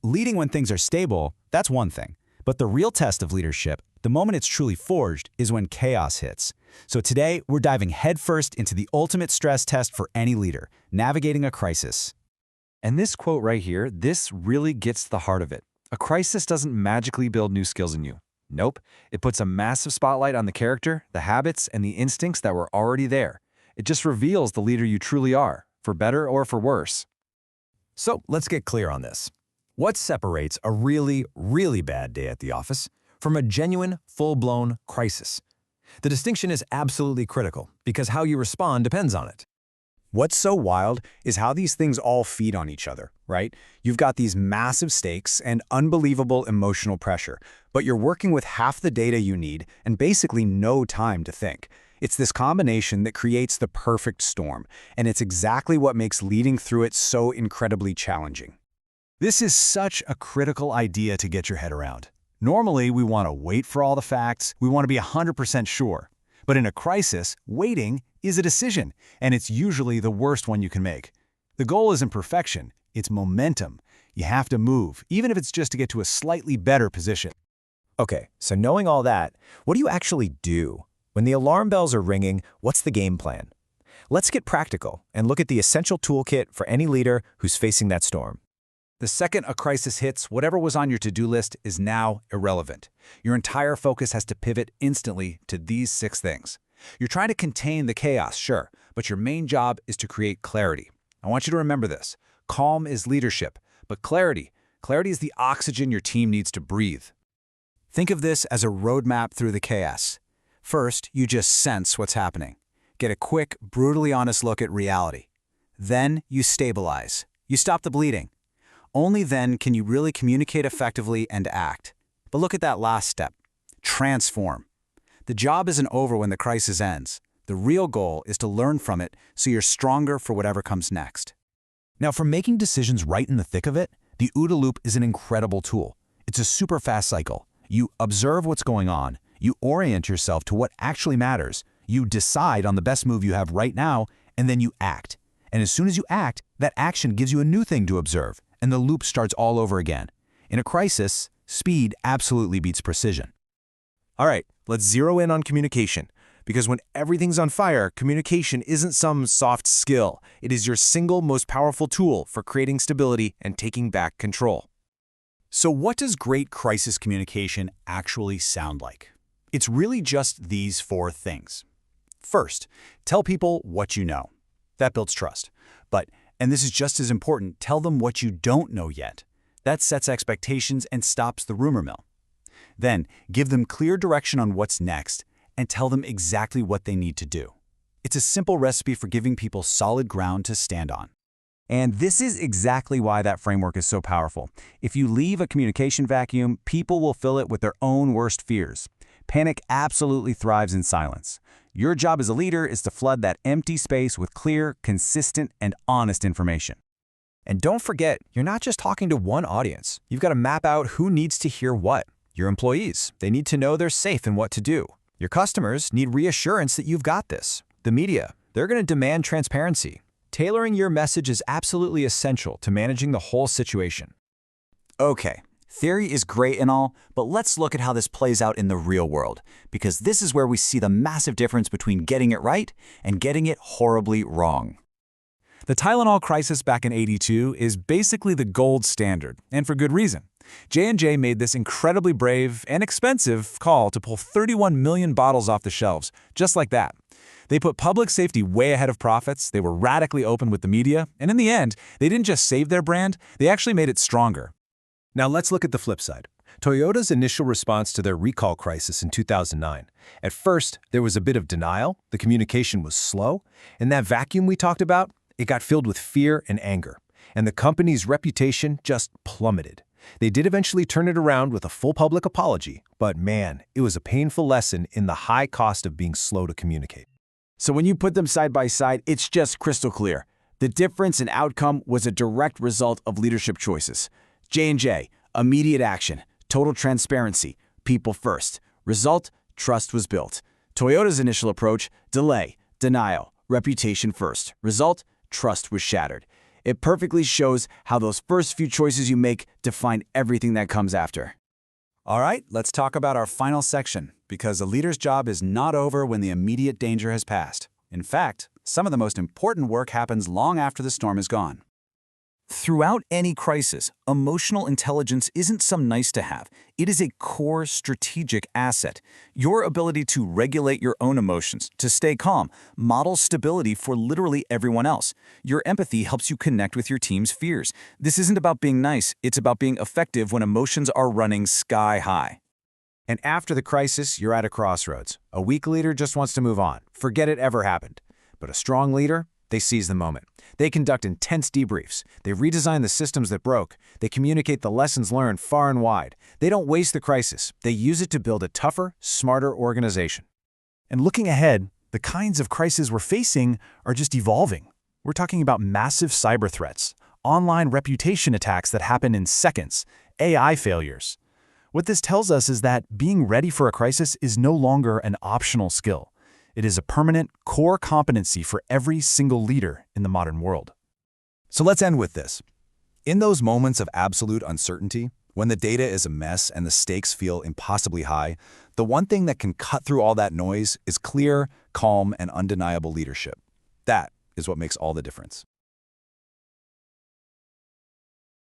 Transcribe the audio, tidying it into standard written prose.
Leading when things are stable, that's one thing. But the real test of leadership, the moment it's truly forged, is when chaos hits. So today, we're diving headfirst into the ultimate stress test for any leader, navigating a crisis. And this quote right here, this really gets to the heart of it. A crisis doesn't magically build new skills in you. Nope, it puts a massive spotlight on the character, the habits, and the instincts that were already there. It just reveals the leader you truly are, for better or for worse. So let's get clear on this. What separates a really, really bad day at the office from a genuine, full-blown crisis? The distinction is absolutely critical because how you respond depends on it. What's so wild is how these things all feed on each other, right? You've got these massive stakes and unbelievable emotional pressure, but you're working with half the data you need and basically no time to think. It's this combination that creates the perfect storm, and it's exactly what makes leading through it so incredibly challenging. This is such a critical idea to get your head around. Normally, we want to wait for all the facts, we want to be 100% sure. But in a crisis, waiting is a decision, and it's usually the worst one you can make. The goal isn't perfection, it's momentum. You have to move, even if it's just to get to a slightly better position. Okay, so knowing all that, what do you actually do? When the alarm bells are ringing, what's the game plan? Let's get practical and look at the essential toolkit for any leader who's facing that storm. The second a crisis hits, whatever was on your to-do list is now irrelevant. Your entire focus has to pivot instantly to these 6 things. You're trying to contain the chaos, sure, but your main job is to create clarity. I want you to remember this. Calm is leadership, but clarity is the oxygen your team needs to breathe. Think of this as a roadmap through the chaos. First, you just sense what's happening. Get a quick, brutally honest look at reality. Then you stabilize. You stop the bleeding. Only then can you really communicate effectively and act. But look at that last step. Transform. The job isn't over when the crisis ends. The real goal is to learn from it so you're stronger for whatever comes next. Now, for making decisions right in the thick of it, the OODA loop is an incredible tool. It's a super fast cycle. You observe what's going on, you orient yourself to what actually matters, you decide on the best move you have right now, and then you act. And as soon as you act, that action gives you a new thing to observe, and the loop starts all over again. In a crisis, speed absolutely beats precision. All right, let's zero in on communication. Because when everything's on fire, communication isn't some soft skill. It is your single most powerful tool for creating stability and taking back control. So what does great crisis communication actually sound like? It's really just these 4 things. First, tell people what you know. That builds trust. But, and this is just as important, tell them what you don't know yet. That sets expectations and stops the rumor mill. Then, give them clear direction on what's next and tell them exactly what they need to do. It's a simple recipe for giving people solid ground to stand on. And this is exactly why that framework is so powerful. If you leave a communication vacuum, people will fill it with their own worst fears. Panic absolutely thrives in silence. Your job as a leader is to flood that empty space with clear, consistent, and honest information. And don't forget, you're not just talking to one audience. You've got to map out who needs to hear what. Your employees, they need to know they're safe in what to do. Your customers need reassurance that you've got this. The media, they're going to demand transparency. Tailoring your message is absolutely essential to managing the whole situation. Okay, theory is great and all, but let's look at how this plays out in the real world, because this is where we see the massive difference between getting it right and getting it horribly wrong. The Tylenol crisis back in '82 is basically the gold standard, and for good reason. J&J made this incredibly brave and expensive call to pull 31 million bottles off the shelves, just like that. They put public safety way ahead of profits, they were radically open with the media, and in the end, they didn't just save their brand, they actually made it stronger. Now let's look at the flip side. Toyota's initial response to their recall crisis in 2009. At first, there was a bit of denial, the communication was slow, and that vacuum we talked about, it got filled with fear and anger, and the company's reputation just plummeted. They did eventually turn it around with a full public apology, but man, it was a painful lesson in the high cost of being slow to communicate. So when you put them side by side, it's just crystal clear. The difference in outcome was a direct result of leadership choices. J&J, immediate action, total transparency, people first. Result, trust was built. Toyota's initial approach, delay, denial, reputation first. Result, trust was shattered. It perfectly shows how those first few choices you make define everything that comes after. All right, let's talk about our final section, because a leader's job is not over when the immediate danger has passed. In fact, some of the most important work happens long after the storm is gone. Throughout any crisis, emotional intelligence isn't some nice-to-have. It is a core strategic asset. Your ability to regulate your own emotions, to stay calm, models stability for literally everyone else. Your empathy helps you connect with your team's fears. This isn't about being nice, it's about being effective when emotions are running sky high. And after the crisis, you're at a crossroads. A weak leader just wants to move on, forget it ever happened. But a strong leader, they seize the moment. They conduct intense debriefs. They redesign the systems that broke. They communicate the lessons learned far and wide. They don't waste the crisis. They use it to build a tougher, smarter organization. And looking ahead, the kinds of crises we're facing are just evolving. We're talking about massive cyber threats, online reputation attacks that happen in seconds, AI failures. What this tells us is that being ready for a crisis is no longer an optional skill. It is a permanent, core competency for every single leader in the modern world. So let's end with this. In those moments of absolute uncertainty, when the data is a mess and the stakes feel impossibly high, the one thing that can cut through all that noise is clear, calm, and undeniable leadership. That is what makes all the difference.